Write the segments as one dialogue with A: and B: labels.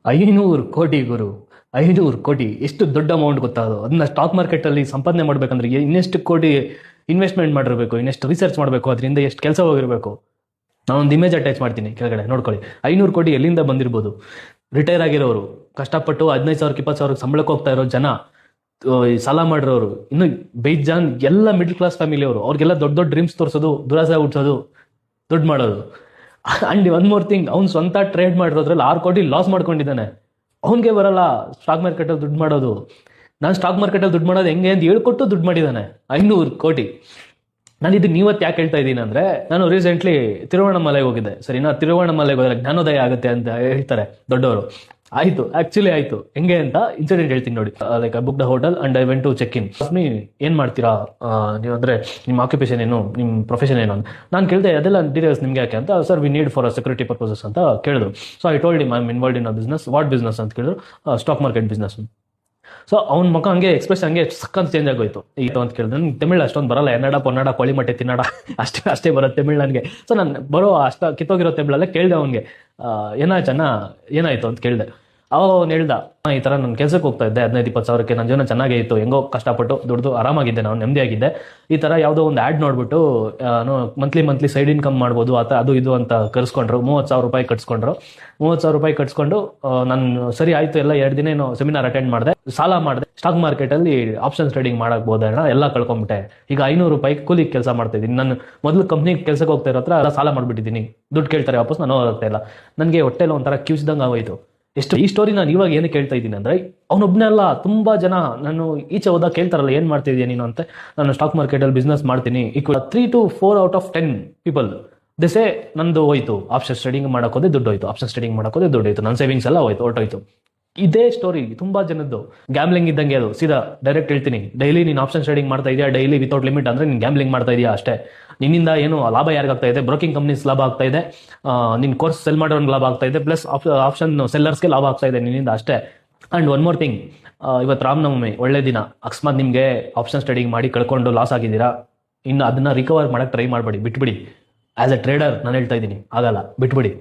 A: 500 ಕೋಟಿ ಗುರು. 500 ಕೋಟಿ ಎಷ್ಟು ದೊಡ್ಡ ಅಮೌಂಟ್ ಗೊತ್ತಾ ಅದು. ಅದನ್ನ ಸ್ಟಾಕ್ ಮಾರ್ಕೆಟಲ್ಲಿ ಸಂಪಾದನೆ ಮಾಡ್ಬೇಕಂದ್ರೆ ಇನ್ನೆಷ್ಟು ಕೋಟಿ ಇನ್ವೆಸ್ಟ್ಮೆಂಟ್ ಮಾಡಿರಬೇಕು, ಇನ್ನೆಷ್ಟು ರಿಸರ್ಚ್ ಮಾಡಬೇಕು, ಅದರಿಂದ ಎಷ್ಟು ಕೆಲಸ ಹೋಗಿರಬೇಕು. ನಾನೊಂದು ಇಮೇಜ್ ಅಟ್ಯಾಚ್ ಮಾಡ್ತೀನಿ ಕೆಳಗಡೆ ನೋಡ್ಕೊಳ್ಳಿ. 500 ಕೋಟಿ ಎಲ್ಲಿಂದ ಬಂದಿರ್ಬೋದು? ರಿಟೈರ್ ಆಗಿರೋರು, ಕಷ್ಟಪಟ್ಟು 15,000 20,000 ಸಂಬಳಕ್ಕೆ ಹೋಗ್ತಾ ಇರೋ ಜನ, ಈ ಸಾಲ ಮಾಡಿರೋರು, ಇನ್ನು ಬೇಜಾನ್ ಎಲ್ಲ ಮಿಡ್ಲ್ ಕ್ಲಾಸ್ ಫ್ಯಾಮಿಲಿ ಅವರು, ಅವ್ರಿಗೆಲ್ಲ ದೊಡ್ಡ ದೊಡ್ಡ ಡ್ರೀಮ್ಸ್ ತೋರಿಸೋದು, ದುರಾಸೆ ಹುಟ್ಟಿಸೋದು, ದುಡ್ಡು ಮಾಡೋದು. ಅಂಡ್ ಒನ್ ಮೋರ್ ಥಿಂಗ್, ಅವ್ನು ಸ್ವಂತ ಟ್ರೇಡ್ ಮಾಡಿರೋದ್ರಲ್ಲಿ 6 ಕೋಟಿ ಲಾಸ್ ಮಾಡ್ಕೊಂಡಿದ್ದಾನೆ. ಅವನಿಗೆ ಬರಲ್ಲ ಸ್ಟಾಕ್ ಮಾರ್ಕೆಟಲ್ಲಿ ದುಡ್ಡು ಮಾಡೋದು. ನಾನು ಸ್ಟಾಕ್ ಮಾರ್ಕೆಟಲ್ಲಿ ದುಡ್ಡು ಮಾಡೋದು ಹೆಂಗೆ ಅಂತ ಹೇಳ್ಕೊಟ್ಟು ದುಡ್ಡು ಮಾಡಿದ್ದಾನೆ. 500 ಕೋಟಿ. ನಾನು ಇದು ನೀವತ್ತು ಯಾಕೆ ಹೇಳ್ತಾ ಇದ್ದೀನಿ ಅಂದರೆ, ನಾನು ರೀಸೆಂಟ್ಲಿ ತಿರುವಣ್ಣಾಮಲೆಗೆ ಹೋಗಿದ್ದೆ. ಸರಿನಾ? ತಿರುವಣ್ಣಾಮಲೆಗೆ ಹೋದ್ರೆ ಜ್ಞಾನೋದಯ ಆಗುತ್ತೆ ಅಂತ ಹೇಳ್ತಾರೆ ದೊಡ್ಡವರು. ಆಯಿತು, ಆ್ಯಕ್ಚುಲಿ ಆಯಿತು. ಹೆಂಗೆ ಅಂತ ಇನ್ಸಿಡೆಂಟ್ ಹೇಳ್ತೀನಿ ನೋಡಿ. Like I book the hotel and I went to check in. ಏನು ಮಾಡ್ತೀರಾ ನೀವು, ಅಂದರೆ ನಿಮ್ಮ ಆಕ್ಯುಪೇಷನ್ ಏನು, ನಿಮ್ಮ ಪ್ರೊಫೆಷನ್ ಏನು ಅಂತ ನಾನು ಕೇಳಿದೆ. ಅದೆಲ್ಲ ಡೀಟೇಲ್ಸ್ ನಿಮಗೆ ಯಾಕೆ ಅಂತ. Sir we need for security purposes ಅಂತ ಕೇಳಿದ್ರು. So I told him I am involved in a business. What business ಅಂತ ಕೇಳಿದ್ರು. Stock market business. ಸೊ ಅವ್ನ ಮುಖ ಹಂಗೆ ಎಕ್ಸ್ಪ್ರೆಷನ್ ಹಂಗೆ ಸಕ್ಕಂತ ಚೇಂಜ್ ಆಗೋಯ್ತು. ಈಗ ಅಂತ ಕೇಳಿದ್ರೆ ನನಗೆ ತಮಿಳು ಅಷ್ಟೊಂದು ಬರಲ್ಲ. ಎನ್ನಡ ಪೊನ್ನಡ ಕೋಳಿ ಮಟ್ಟೆ ತಿನ್ನಡ ಅಷ್ಟೇ ಬರೋದು ತಮಿಳು ನನಗೆ. ಸೊ ನಾನು ಬರೋ ಕಿತ್ತೋಗಿರೋ ತಮಿಳಲ್ಲೇ ಕೇಳಿದೆ ಅವನಿಗೆ, ಏನಾಯ್ತು ಅಂತ ಕೇಳಿದೆ. ಅವಾಗ ಅವ್ನು ಹೇಳ್ದ, ಈ ಥರ ನಾನು ಕೆಲಸಕ್ಕೆ ಹೋಗ್ತಾ ಇದ್ದೆ 15-20 ಸಾವಿರಕ್ಕೆ. ನನ್ನ ಜೀವನ ಚೆನ್ನಾಗೇ ಇತ್ತು, ಹೆಂಗೋ ಕಷ್ಟಪಟ್ಟು ದುಡ್ದು ಆರಾಮಾಗಿದ್ದೆ, ನಾನು ನೆಮ್ಮದಿಯಾಗಿದ್ದೆ. ಈ ಥರ ಯಾವುದೋ ಒಂದು ಆ್ಯಡ್ ನೋಡ್ಬಿಟ್ಟು ಮಂತ್ಲಿ ಸೈಡ್ ಇನ್ಕಮ್ ಮಾಡ್ಬೋದು ಅದು ಇದು ಅಂತ ಕರ್ಸ್ಕೊಂಡ್ರು. 30,000 ರೂಪಾಯಿ ಕಟ್ಸ್ಕೊಂಡ್ರು. 30,000 ರೂಪಾಯಿ ಕಟ್ಸ್ಕೊಂಡು ನಾನು ಸರಿ ಆಯಿತು ಎಲ್ಲ 2 ದಿನ ಏನೋ ಸೆಮಿನಾರ್ ಅಟೆಂಡ್ ಮಾಡಿದೆ, ಸಾಲ ಮಾಡಿದೆ. ಸ್ಟಾಕ್ ಮಾರ್ಕೆಟಲ್ಲಿ ಆಪ್ಷನ್ಸ್ ಟ್ರೇಡಿಂಗ್ ಮಾಡಕ್ಬೋದಣ್ಣ, ಎಲ್ಲ ಕಳ್ಕೊಂಬಿಟ್ಟೆ. ಈಗ 500 ರೂಪಾಯಿ ಕೂಲಿಗೆ ಕೆಲಸ ಮಾಡ್ತಾ ಇದ್ದೀನಿ. ನಾನು ಮೊದಲು ಕಂಪ್ನಿಗೆ ಕೆಲಸಕ್ಕೆ ಹೋಗ್ತಾ ಇರೋ ಹತ್ರ ಎಲ್ಲ ಸಾಲ ಮಾಡಿಬಿಟ್ಟಿದ್ದೀನಿ. ದುಡ್ಡು ಕೇಳ್ತಾರೆ, ವಾಪಸ್ ನಾನು ಹೋಗ್ತಾ ಇಲ್ಲ. ನನಗೆ ಹೊಟ್ಟೆಲ್ಲ ಒಂಥರ ಕಿವ್ಚಿದಂಗೆ ಆಗೋಯ್ತು. ಈ ಸ್ಟೋರಿ ನಾನು ಇವಾಗ ಏನು ಕೇಳ್ತಾ ಇದ್ದೀನಿ ಅಂದರೆ, ಅವನೊಬ್ಬನೇ ಅಲ್ಲ, ತುಂಬ ಜನ ನಾನು ಈಚೆ ಹೋದಾಗ ಕೇಳ್ತಾರಲ್ಲ ಏನು ಮಾಡ್ತಿದ್ಯಾ ನೀನು ಅಂತ. ನಾನು ಸ್ಟಾಕ್ ಮಾರ್ಕೆಟಲ್ಲಿ ಬಿಸ್ನೆಸ್ ಮಾಡ್ತೀನಿ. 3 to 4 out of 10 ಪೀಪಲ್ ದಿಸೆ ನಂದು ಹೋಯ್ತು. ಆಪ್ಷನ್ಸ್ ಟ್ರೇಡಿಂಗ್ ಮಾಡೋಕೋದೆ ದುಡ್ಡು ಹೋಯ್ತು, ಆಪ್ಷನ್ಸ್ ಟ್ರೇಡಿಂಗ್ ಮಾಡೋಕೋದೆ ದುಡ್ಡು ಹೋಯ್ತು, ನನ್ನ ಸೇವಿಂಗ್ಸ್ ಎಲ್ಲ ಹೊರಟೋಯ್ತು. ಇದೇ ಸ್ಟೋರಿ ತುಂಬಾ ಜನದ್ದು. ಗ್ಯಾಮ್ಲಿಂಗ್ ಇದ್ದಂಗೆ ಅದು. ಸೀದಾ ಡೈರೆಕ್ಟ್ ಹೇಳ್ತೀನಿ, ಡೈಲಿ ನೀನು ಆಪ್ಷನ್ ಟ್ರೇಡಿಂಗ್ ಮಾಡ್ತಾ ಇದೆಯಾ, ಡೈಲಿ ವಿತೌಟ್ ಲಿಮಿಟ್ ಅಂದರೆ ನೀನು ಗ್ಯಾಮ್ಲಿಂಗ್ ಮಾಡ್ತಾ ಇದೆಯಾ ಅಷ್ಟೇ. ನಿನ್ನಿಂದ ಏನು ಲಾಭ ಯಾರಿಗಾಗ್ತಾ ಇದೆ? ಬ್ರೋಕಿಂಗ್ ಕಂಪ್ನೀಸ್ ಲಾಭ ಆಗ್ತಾ ಇದೆ, ನಿನ್ನ ಕೋರ್ಸ್ ಸೆಲ್ ಮಾಡೋನ್ಗೆ ಲಾಭ ಆಗ್ತಾ ಇದೆ, ಪ್ಲಸ್ ಆಪ್ಷನ್ ಸೆಲ್ಲರ್ಸ್ಗೆ ಲಾಭ ಆಗ್ತಾ ಇದೆ ನಿನ್ನಿಂದ ಅಷ್ಟೇ. ಆ್ಯಂಡ್ ಒನ್ ಮೋರ್ ಥಿಂಗ್, ಇವತ್ತು ರಾಮನವಮಿ ಒಳ್ಳೆ ದಿನ. ಅಕಸ್ಮಾತ್ ನಿಮಗೆ ಆಪ್ಷನ್ಸ್ ಟ್ರೇಡಿಂಗ್ ಮಾಡಿ ಕಳ್ಕೊಂಡು ಲಾಸ್ ಆಗಿದ್ದೀರಾ, ಇನ್ನು ಅದನ್ನ ರಿಕವರ್ ಮಾಡೋಕ್ಕೆ ಟ್ರೈ ಮಾಡಬೇಡಿ, ಬಿಟ್ಬಿಡಿ. ಆ್ಯಸ್ ಎ ಟ್ರೇಡರ್ ನಾನು ಹೇಳ್ತಾ ಇದ್ದೀನಿ, ಆಗಲ್ಲ, ಬಿಟ್ಬಿಡಿ.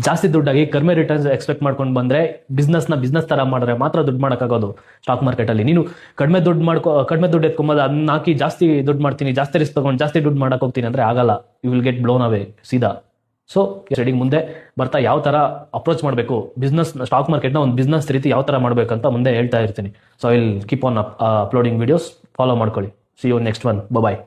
A: ಜಾಸ್ತಿ ದುಡ್ಡಾಗಿ ಕಡಿಮೆ ರಿಟರ್ನ್ಸ್ ಎಕ್ಸ್ಪೆಕ್ಟ್ ಮಾಡ್ಕೊಂಡು ಬಂದರೆ, ಬಿಸ್ನೆಸ್ ಥರ ಮಾಡಿದ್ರೆ ಮಾತ್ರ ದುಡ್ಡು ಮಾಡೋಕ್ಕಾಗೋದು ಸ್ಟಾಕ್ ಮಾರ್ಕೆಟಲ್ಲಿ. ನೀನು ಕಡಿಮೆ ದುಡ್ಡು ಎತ್ಕೊಂಬೋದು, ಅದನ್ನ ಹಾಕಿ ಜಾಸ್ತಿ ದುಡ್ಡು ಮಾಡ್ತೀನಿ, ಜಾಸ್ತಿ ರಿಸ್ಕ್ ತೊಗೊಂಡು ಜಾಸ್ತಿ ದುಡ್ಡು ಮಾಡೋಕೆ ಹೋಗ್ತೀನಿ ಅಂದರೆ ಆಗಲ್ಲ. ಯು ವಿಲ್ ಗೆಟ್ ಬ್ಲೋನ್ ಅವೇ ಸೀದಾ. ಸೊ ಟ್ರೇಡಿಂಗ್ ಮುಂದೆ ಬರ್ತಾ ಯಾವ ಥರ ಅಪ್ರೋಚ್ ಮಾಡಬೇಕು, ಸ್ಟಾಕ್ ಮಾರ್ಕೆಟ್ನ ಒಂದು ಬಿಸ್ನೆಸ್ ರೀತಿ ಯಾವ ಥರ ಮಾಡಬೇಕಂತ ಮುಂದೆ ಹೇಳ್ತಾ ಇರ್ತೀನಿ. So I will keep on uploading videos. Follow ಮಾಡ್ಕೊಳ್ಳಿ. See you next one. Bye.